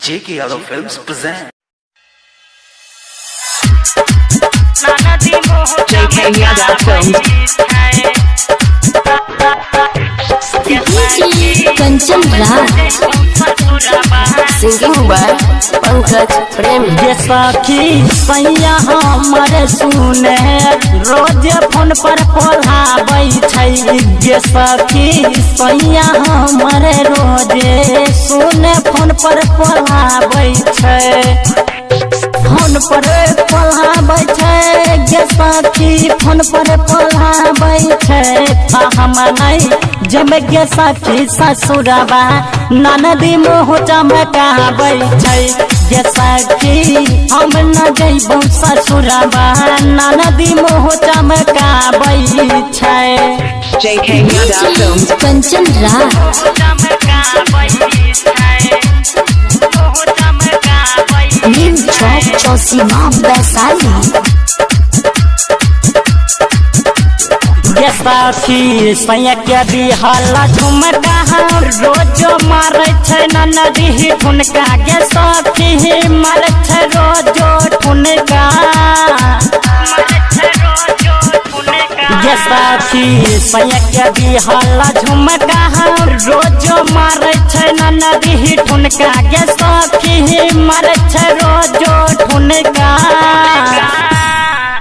JK Yadav Films present JK Yadav Films. Kanchan Raj singing by Pankaj Prem. ये सखी सैया हमर सुने रोज फोन पर पढ़ाबै छै। ये सखी सैया हमर रोज सुने फोन पर पढ़ाबै छै। फोन पर पढ़ाबै छै गे सखी, फोन पर पढ़ाबै छै। हम नहीं जब गे सखी ससुरबा ननदी मुँह चमकाबै छै। गे सखी हम न जइबौ ससुरबा ननदी मुँह चमकाबै छै। JK Yadav Films. कंचन राज नीम चौक चौसीमा वैशाली। ये सखी सैया के दिहला झुमका रोज मारै छै ननदी ठुनका। गे सखी मारै छै रोज ठुनका। ये सखी सैया के दिहला झुमका रोज मारै छै ननदी ठुनका। गे सखी मारै छै रोज ठुनका।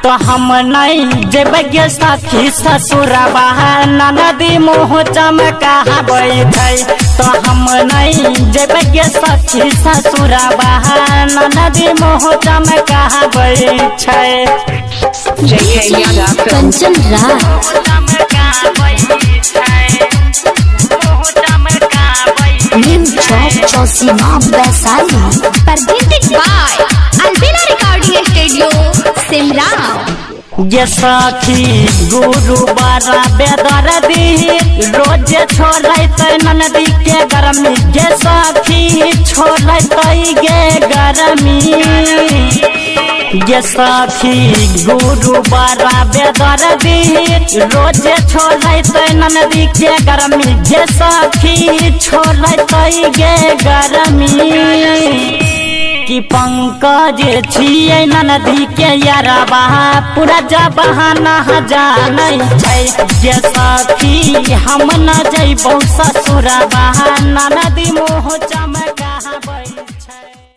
तो हम नहीं जेबै गे सखी ससुरबा ननदी मुँह चमकाबै छै। तो हम नहीं जेबै गे सखी ससुरबा ननदी मुँह चमकाबै छै। JK Yadav Films. Kanchan Raj Neem Chowk चौसीमा Vaishali. presented by Albina Recording Studio, Simra. ये सखी गुरु बारा बेदर्दी रोज छोड़ते ननदी के गर्मी। ये सखी छोड़ते गे गर्मी। ये सखी गुरु बारा बेदर्दी रोज छोड़ते ननदी के गर्मी। ये सखी छोड़ते गे गर्मी। कि पंकज छियै ननदी के यारबा पूरा जबाना जानै छै। जे सखी हम न जइबौ ससुरबा ननदी मुँह चमकाबै।